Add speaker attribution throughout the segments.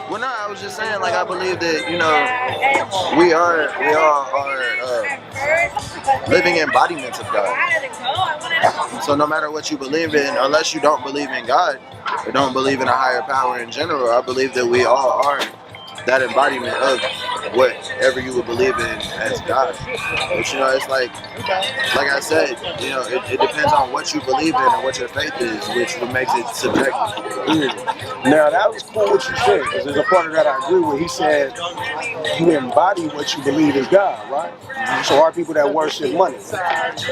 Speaker 1: Well, no, I was just saying, like, I believe that, we all are living embodiments of God. So no matter what you believe in, unless you don't believe in God or don't believe in a higher power in general, I believe that we all are that embodiment of whatever you would believe in as God. But it's like I said, it depends on what you believe in and what your faith is, which makes it subjective.
Speaker 2: Now that was cool what you said, because there's a part of that I agree with. He said you embody what you believe is God, right? So our people that worship money,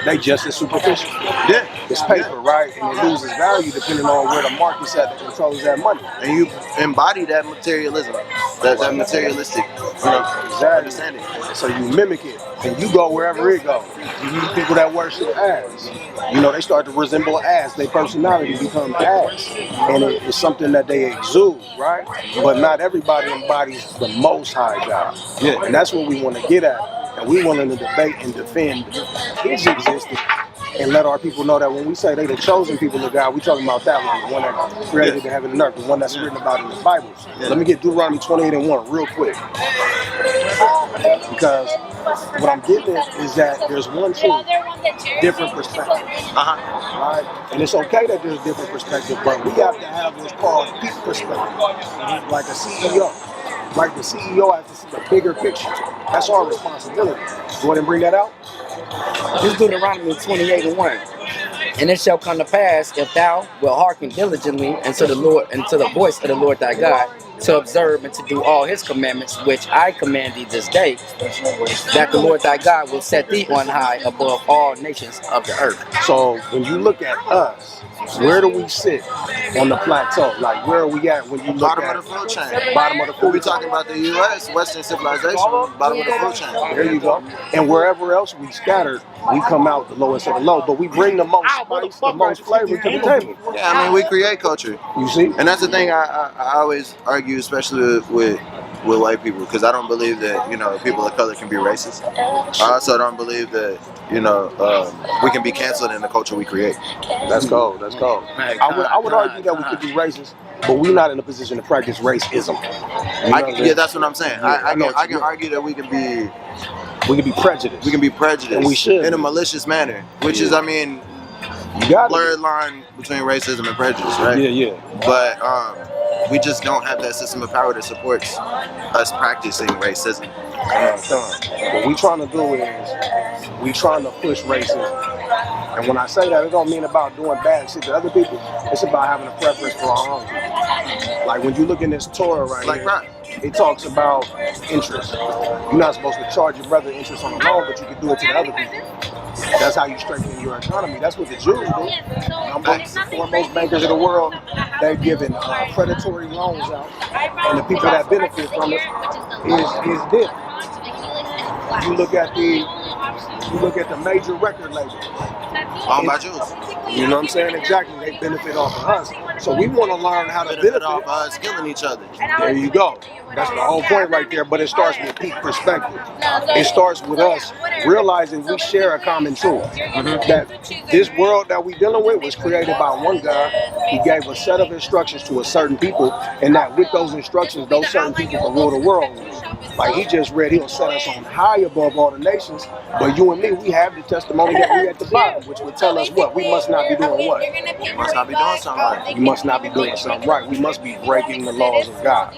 Speaker 2: they just as superficial.
Speaker 1: Yeah.
Speaker 2: It's paper, right? And it loses value depending on where the market's at that controls that money.
Speaker 1: And you embody that materialism, that materialistic, understanding.
Speaker 2: So you mimic it, and you go wherever it goes. You meet people that worship ass. They start to resemble ass. Their personality becomes ass, and it's something that they exude, right? But not everybody embodies the Most High God.
Speaker 1: Yeah.
Speaker 2: And that's what we want to get at, and we want to debate and defend His existence. And let our people know that when we say they the chosen people of God, we talking about that one that created the heaven and earth, the one that's written about in the Bible. Yeah. Let me get Deuteronomy 28:1 real quick. Because what I'm getting at is that there's one truth, different perspective. Right? And it's okay that there's different perspective, but we have to have what's called peak perspective. Like a CEO. Like the CEO has to see the bigger picture. That's our responsibility. Go ahead and bring that out.
Speaker 3: This is Deuteronomy 28:1. And it shall come to pass, if thou wilt hearken diligently unto the Lord, and to the voice of the Lord thy God, to observe and to do all his commandments, which I command thee this day, that the Lord thy God will set thee on high above all nations of the earth.
Speaker 2: So when you look at us, where do we sit on the plateau? Like, where are we at when you look
Speaker 1: bottom
Speaker 2: at
Speaker 1: of the food chain?
Speaker 2: Bottom of the food chain.
Speaker 1: We're talking about the U.S., Western civilization, bottom of the food chain.
Speaker 2: There you go. And wherever else we scattered, we come out the lowest of the low. But we bring the most spice, the most flavor to the table.
Speaker 1: Yeah, I mean, we create culture.
Speaker 2: You see?
Speaker 1: And that's the thing I always argue, especially with white people, because I don't believe that, people of color can be racist. I also don't believe that, we can be canceled in the culture we create.
Speaker 2: That's cold. That's cold. I would argue that we could be racist, but we're not in a position to practice racism.
Speaker 1: Yeah, that's what I'm saying. I can argue that we can be
Speaker 2: prejudiced.
Speaker 1: We can be prejudiced.
Speaker 2: And we should.
Speaker 1: In a malicious manner, which is, blurred line between racism and prejudice, right?
Speaker 2: Yeah.
Speaker 1: But we just don't have that system of power that supports us practicing racism.
Speaker 2: What we trying to do is we trying to push racism. And when I say that, it don't mean about doing bad shit to other people. It's about having a preference for our own. Like when you look in this Torah right here, it talks about interest. You're not supposed to charge your brother interest on a loan, but you can do it to the other people. That's how you strengthen your economy. That's what the Jews do. Amongst the foremost bankers of the world, they're giving predatory loans out, and the people that benefit from it is them. You look at the major record labels.
Speaker 1: Owned by Jews.
Speaker 2: You know what I'm saying? Exactly. They benefit off of us. So we want to learn how to benefit
Speaker 1: off of us killing each other.
Speaker 2: There you go. That's the whole point right there. But it starts with peak perspective. It starts with us realizing we share a common truth. That this world that we're dealing with was created by one God. He gave a set of instructions to a certain people, and that with those instructions, those certain people can rule the world. Like he just read, he'll set us on high above all the nations. But you and me, we have the testimony that we're at the bottom, which would tell us what? We must not be doing what?
Speaker 1: We must not be doing something right.
Speaker 2: We must not be doing something right. We must be breaking the laws of God.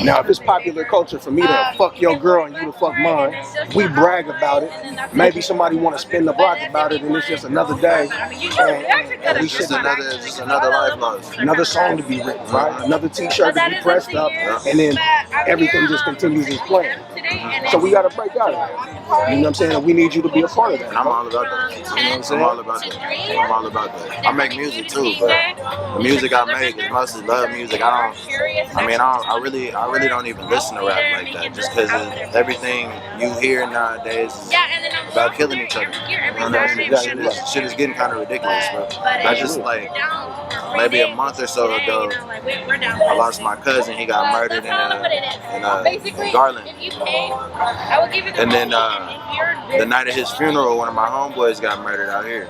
Speaker 2: Now, if it's popular culture for me to fuck your girl and you to fuck mine, we brag about it. Maybe somebody want to spin the block about it, and it's just another day. And we should
Speaker 1: just another life lost.
Speaker 2: Another song to be written, right? Another T-shirt to be pressed up, and then everything just continues as planned. So we got to break out of that. You know what I'm saying? We need you to be a part of that.
Speaker 1: And I'm all about that. You know what I'm saying? I'm all about that. I make music too, but the music I make is mostly love music. I really don't even listen to rap like that, just because everything you hear nowadays is about killing each other. Shit is getting kind of ridiculous, bro. I just maybe a month or so ago, I lost my cousin. He got murdered in Garland. And then the night of his funeral, one of my homeboys got murdered out here.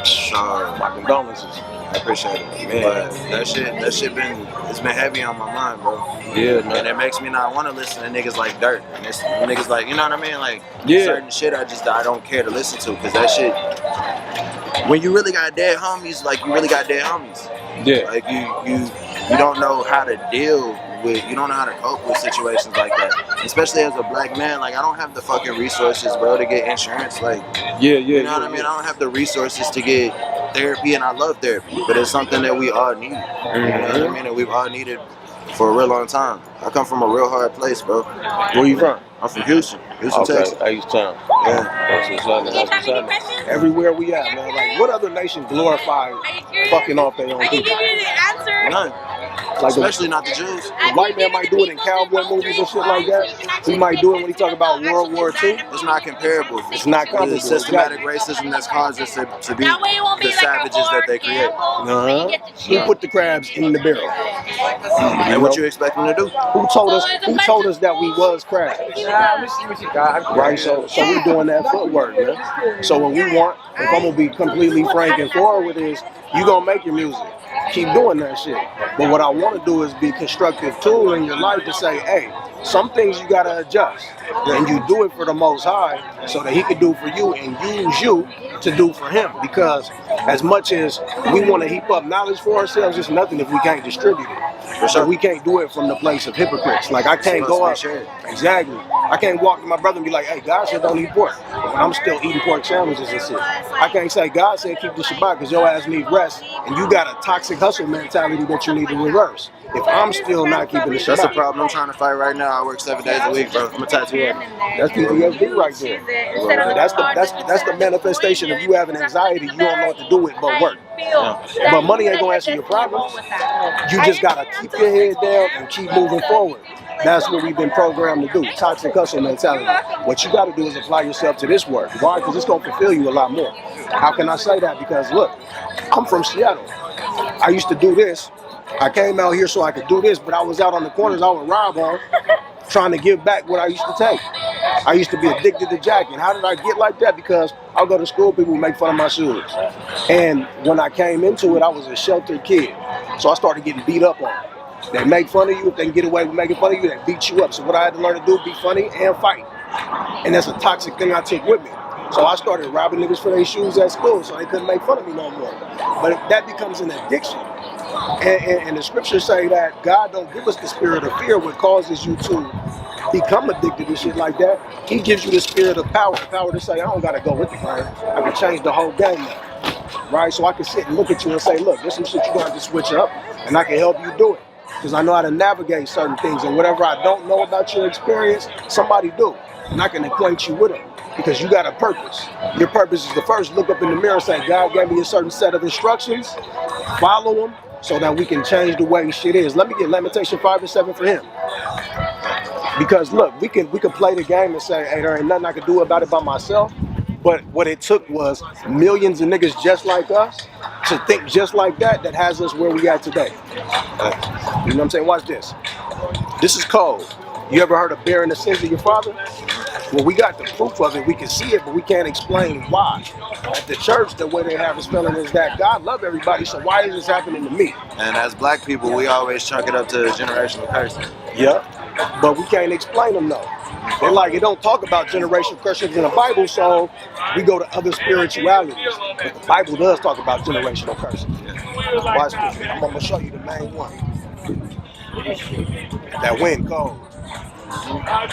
Speaker 1: So my condolences. I appreciate it,
Speaker 4: man.
Speaker 1: But that shit it's been heavy on my mind, bro.
Speaker 4: Yeah, man.
Speaker 1: And it makes me not want to listen to niggas like Dirt. And it's niggas like, you know what I mean? Like certain shit I don't care to listen to, because that shit, when you really got dead homies, like you really got dead homies.
Speaker 4: Yeah.
Speaker 1: Like you don't know how to deal with, you don't know how to cope with situations like that. Especially as a black man, like I don't have the fucking resources, bro, to get insurance. Like you know what I mean? I don't have the resources to get therapy, and I love therapy, but it's something that we all need. You know what I mean? And we've all needed for a real long time. I come from a real hard place, bro.
Speaker 4: Where you from?
Speaker 1: I'm from Houston, Texas.
Speaker 4: H-Town.
Speaker 1: Yeah.
Speaker 2: Everywhere we at, man. Like, what other nation glorify fucking off their own people?
Speaker 1: None.
Speaker 2: Like
Speaker 1: especially not the Jews.
Speaker 2: The white man might do it in cowboy movies and shit like that. He might do it when he talk about World War II.
Speaker 1: It's not comparable.
Speaker 2: It's not comparable.
Speaker 1: The systematic racism that's caused us to be the savages that they create.
Speaker 2: Who put the crabs in the barrel?
Speaker 1: And what you expect them to do?
Speaker 2: Who told us that we was crabs? Right, so we doing that footwork, man. So what we want, if I'm gonna be completely frank and forward, is you gonna make your music. Keep doing that shit. But what I want to do is be constructive tool in your life to say, hey, some things you gotta adjust. And you do it for the Most High so that He can do for you and use you to do for Him. Because as much as we want to heap up knowledge for ourselves, it's nothing if we can't distribute it. So we can't do it from the place of hypocrites. Like I can't go up. Exactly. I can't walk to my brother and be like, hey, God said don't eat pork. I'm still eating pork sandwiches and shit. I can't say God said keep the Shabbat because your ass need rest and you got a toxic hustle mentality that you need to reverse. If I'm still not keeping the Shabbat.
Speaker 1: That's the problem I'm trying to fight right now. I work 7 days a week, bro. I'm a tattoo artist.
Speaker 2: That's PTSD right there. That's the manifestation of you having anxiety. You don't know what to do with but work. But money ain't gonna answer your problems. You just gotta keep your head down and keep moving forward. That's what we've been programmed to do. Toxic hustle mentality. What you gotta do is apply yourself to this work. Why? Because it's gonna fulfill you a lot more. How can I say that? Because look, I'm from Seattle. I used to do this. I came out here so I could do this, but I was out on the corners, I would rob on, trying to give back what I used to take. I used to be addicted to jacking. How did I get like that? Because I'll go to school, people would make fun of my shoes. And when I came into it, I was a sheltered kid. So I started getting beat up on. They make fun of you. If they can get away with making fun of you, they beat you up. So what I had to learn to do, be funny and fight. And that's a toxic thing I took with me. So I started robbing niggas for their shoes at school so they couldn't make fun of me no more. But that becomes an addiction. And the scriptures say that God don't give us the spirit of fear, what causes you to become addicted to shit like that. He gives you the spirit of power, the power to say, I don't gotta go with the plan. I can change the whole game now. Right? So I can sit and look at you and say, look, there's some shit you're gonna have to switch up, and I can help you do it. Because I know how to navigate certain things, and whatever I don't know about your experience, somebody do. And I can acquaint you with it. Because you got a purpose. Your purpose is to first look up in the mirror and say, God gave me a certain set of instructions, follow them, so that we can change the way shit is. Let me get Lamentation 5 and 7 for him. Because look, we can play the game and say, hey, there ain't nothing I can do about it by myself. But what it took was millions of niggas just like us to think just like that has us where we at today. You know what I'm saying? Watch this. This is cold. You ever heard of bearing the sins of your father? Well, we got the proof of it. We can see it, but we can't explain why. At the church, the way they have us feeling is that God love everybody, so why is this happening to me?
Speaker 1: And as black people, we always chalk it up to generational curses.
Speaker 2: Yeah, but we can't explain them though. They're like, it don't talk about generational curses in the Bible, so we go to other spiritualities. But the Bible does talk about generational curses. Watch this. I'm gonna show you the main one. That wind cold.
Speaker 3: Yeah.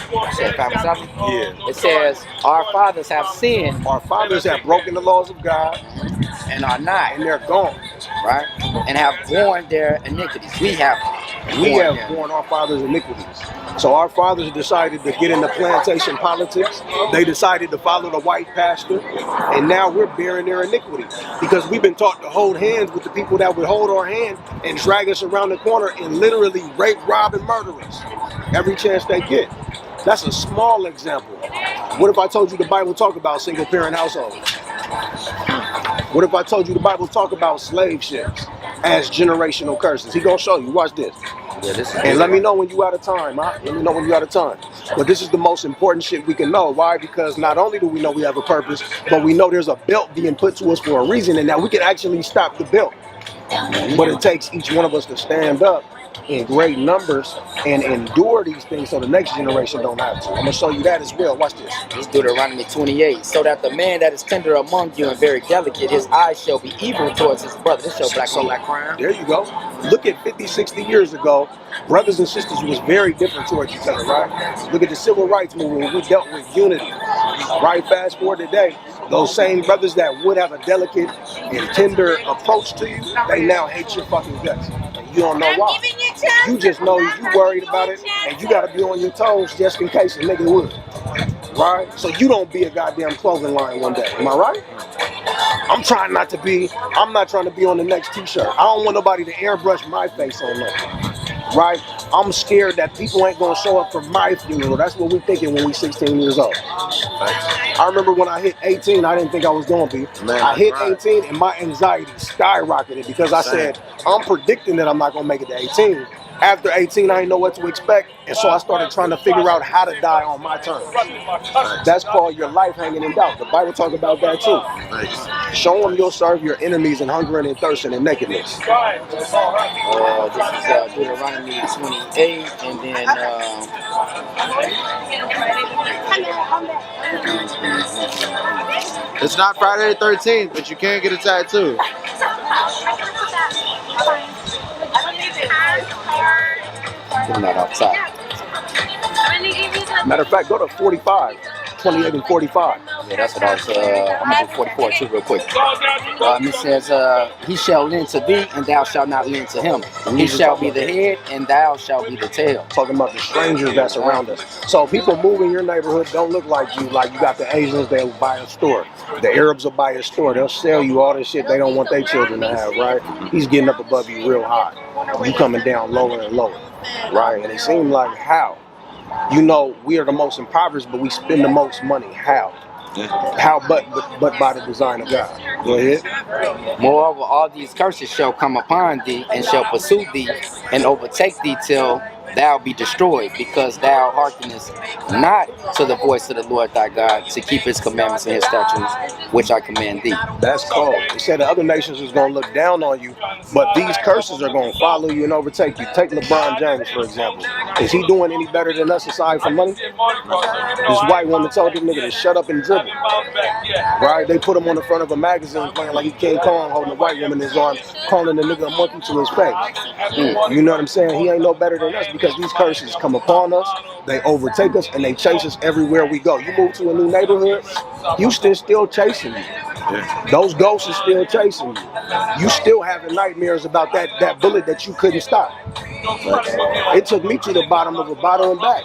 Speaker 3: It says, our fathers have sinned.
Speaker 2: Our fathers have broken the laws of God.
Speaker 3: And are not.
Speaker 2: And they're gone.
Speaker 3: Right? And have borne their iniquities. We have
Speaker 2: borne our fathers' iniquities. So our fathers decided to get into plantation politics. They decided to follow the white pastor. And now we're bearing their iniquity. Because we've been taught to hold hands with the people that would hold our hand and drag us around the corner and literally rape, rob, and murder us every chance they get. That's a small example. What if I told you the Bible talk about single parent households? What if I told you the Bible talk about slave ships as generational curses? He gonna show you. Watch this. And let me know when you out of time, huh? Let me know when you out of time. But this is the most important shit we can know. Why? Because not only do we know we have a purpose, but we know there's a belt being put to us for a reason, and now we can actually stop the belt. But it takes each one of us to stand up in great numbers and endure these things so the next generation don't have to. I'm gonna show you that as well. Watch this.
Speaker 3: This Deuteronomy 28. So that the man that is tender among you and very delicate, his eyes shall be evil towards his brother. This show black on black crime.
Speaker 2: There you go. Look at 50, 60 years ago, brothers and sisters was very different towards each other, right? Look at the civil rights movement. We dealt with unity, right? Fast forward today, those same brothers that would have a delicate and tender approach to you, they now hate your fucking guts. And you don't know why. You just know you worried about it, and you gotta be on your toes just in case a nigga would. Right? So you don't be a goddamn clothing line one day. Am I right? I'm not trying to be on the next t-shirt. I don't want nobody to airbrush my face on that. Right? I'm scared that people ain't gonna show up for my funeral. That's what we thinking when we 16 years old. I remember when I hit 18, I didn't think I was gonna be. I hit 18 and my anxiety skyrocketed because I said, I'm predicting that I'm not gonna make it to 18. After 18, I didn't know what to expect, and so I started trying to figure out how to die on my terms. That's called your life hanging in doubt. The Bible talks about that too. Show them you'll serve your enemies in hunger and in thirst and in nakedness.
Speaker 3: This is Deuteronomy 28, and then
Speaker 1: It's not Friday the 13th, but you can get a tattoo.
Speaker 3: I'm not outside.
Speaker 2: Matter of fact, go to 45, 28 and 45.
Speaker 3: Yeah, that's what I was, I'm gonna do 44 too real quick. It says, he shall lend to thee, and thou shalt not lend to him. He shall be the head, and thou shalt be the tail.
Speaker 2: Talking about the strangers that's around us. So people move in your neighborhood don't look like you got the Asians, they'll buy a store. The Arabs will buy a store. They'll sell you all this shit they don't want their children to have, right? He's getting up above you real high. You coming down lower and lower, right? And it seemed like how? You know, we are the most impoverished, but we spend the most money. How? How but by the design of God. Go ahead.
Speaker 3: Moreover, all these curses shall come upon thee, and shall pursue thee, and overtake thee till thou be destroyed, because thou hearkenest not to the voice of the Lord thy God, to keep his commandments and his statutes, which I command thee.
Speaker 2: That's cold. It said the other nations is going to look down on you, but these curses are going to follow you and overtake you. Take LeBron James, for example. Is he doing any better than us aside from money? This white woman told this nigga to shut up and dribble. Right? They put him on the front of a magazine playing like he King Kong, holding a white woman in his arm, calling the nigga a monkey to his face. You know what I'm saying? He ain't no better than us because these curses come upon us, they overtake us, and they chase us everywhere we go. You move to a new neighborhood, Houston's still chasing you. Those ghosts are still chasing you. You still having nightmares about that bullet that you couldn't stop. It took me to the bottom of a bottle and back.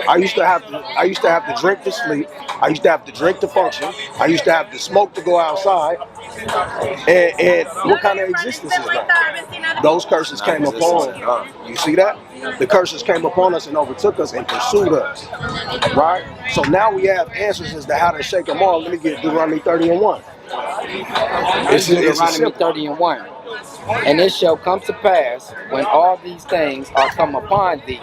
Speaker 2: I used to have to drink to sleep. I used to have to drink to function. I used to have to smoke to go outside. And what kind of existence is that? Those curses came upon us. You see that? The curses came upon us and overtook us and pursued us. Right? So now we have answers as to how to shake them off. Let me get Deuteronomy 30 and 1.
Speaker 3: It's Deuteronomy 30 and 1. And it shall come to pass, when all these things are come upon thee,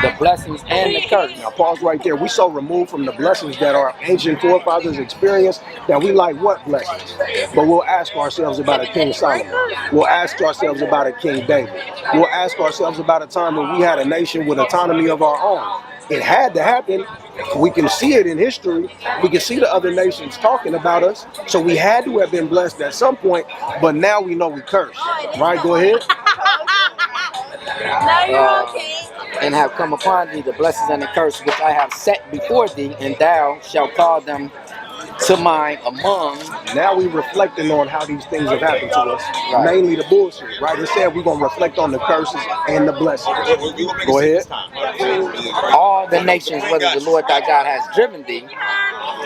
Speaker 3: the blessings and the curse.
Speaker 2: Now pause right there. We so removed from the blessings that our ancient forefathers experienced that we like what blessings? But we'll ask ourselves about a King Solomon. We'll ask ourselves about a King David. We'll ask ourselves about a time when we had a nation with autonomy of our own. It had to happen. We can see it in history. We can see the other nations talking about us. So we had to have been blessed at some point, but now we know we curse. Right? Go ahead.
Speaker 3: And have come upon thee the blessings and the curse which I have set before thee, and thou shalt call them to mind among.
Speaker 2: Now we reflecting on how these things have happened to us, mainly the bullshit, right? It said we're going to reflect on the curses and the blessings. Go ahead.
Speaker 3: All the nations, whether the Lord thy God has driven thee,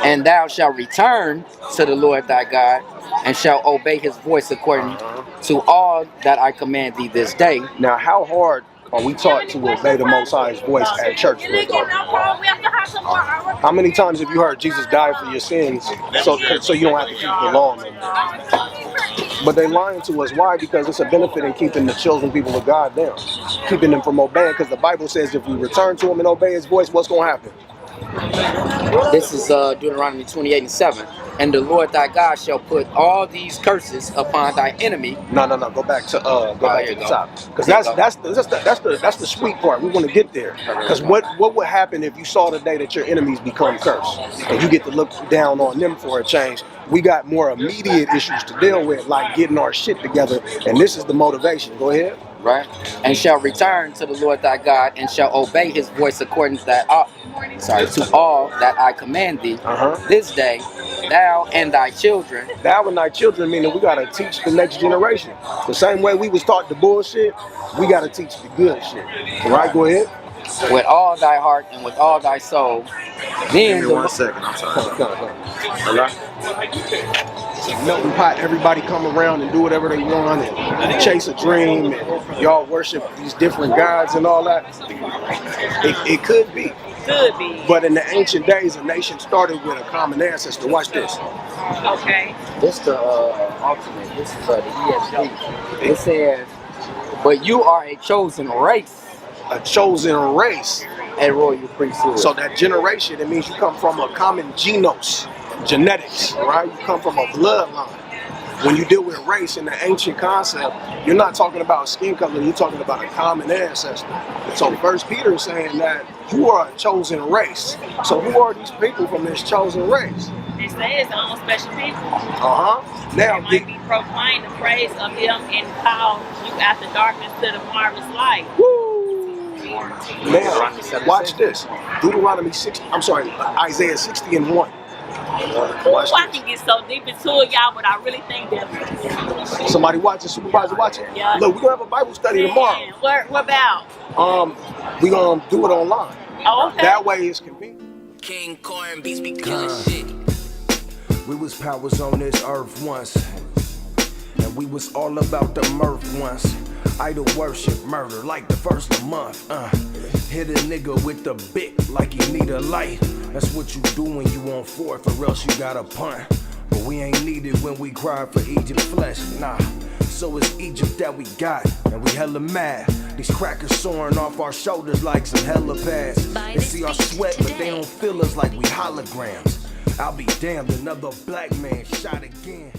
Speaker 3: and thou shalt return to the Lord thy God, and shalt obey his voice according to all that I command thee this day.
Speaker 2: Now, how hard are we taught to obey the Most High's voice at church? How many times have you heard Jesus died for your sins so you don't have to keep the law? But they lying to us. Why? Because it's a benefit in keeping the children, people of God down, keeping them from obeying. Because the Bible says if we return to him and obey his voice, what's going to happen?
Speaker 3: This is Deuteronomy 28 and 7. And the Lord thy God shall put all these curses upon thy enemy.
Speaker 2: No. Go back to the top, because that's the sweet part. We want to get there. Because what would happen if you saw today that your enemies become cursed and you get to look down on them for a change? We got more immediate issues to deal with, like getting our shit together, and this is the motivation. Go ahead.
Speaker 3: Right, and shall return to the Lord thy God, and shall obey his voice according to that to all that I command thee this day, thou and thy children.
Speaker 2: Thou and thy children, meaning we gotta teach the next generation. The same way we was taught the bullshit, we gotta teach the good shit. Right, go ahead.
Speaker 3: With all thy heart and with all thy soul. Then
Speaker 1: Give me 1 second, I'm sorry. Hello?
Speaker 2: Melting pot, everybody come around and do whatever they want and chase a dream, and y'all worship these different gods and all that. It could be.
Speaker 4: Could be.
Speaker 2: But in the ancient days, a nation started with a common ancestor. Watch this.
Speaker 4: Okay.
Speaker 3: This the alternate. This is the ESV. It says, but you are a chosen race.
Speaker 2: A chosen race.
Speaker 3: A royal priesthood.
Speaker 2: So that generation, it means you come from a common genetics, right? You come from a bloodline. When you deal with race in the ancient concept, you're not talking about skin color, you're talking about a common ancestor. So First Peter is saying that you are a chosen race. So who are these people from this chosen race?
Speaker 4: They say it's all special people.
Speaker 2: Now
Speaker 4: they might be proclaiming the praise of him and call you out the darkness to the marvelous light.
Speaker 2: Woo! Now, watch this. Isaiah 60 and 1.
Speaker 4: I can get so deep into it, y'all, but I really think that
Speaker 2: somebody watching, supervisor watching.
Speaker 4: Yeah.
Speaker 2: Look, we're gonna have a Bible study tomorrow.
Speaker 4: What about?
Speaker 2: We're gonna do it online.
Speaker 4: Oh, okay.
Speaker 2: That way it's convenient.
Speaker 5: King Corn beats be killing shit.
Speaker 6: We was powers on this earth once, and we was all about the mirth once. Idol worship, murder like the first of the month. Hit a nigga with the bit like he need a light. That's what you do when you on fourth, or else you got a punt. But we ain't needed when we cry for Egypt flesh, nah. So it's Egypt that we got, and we hella mad. These crackers soaring off our shoulders like some helipads. They see our sweat, but they don't feel us like we holograms. I'll be damned, another black man shot again.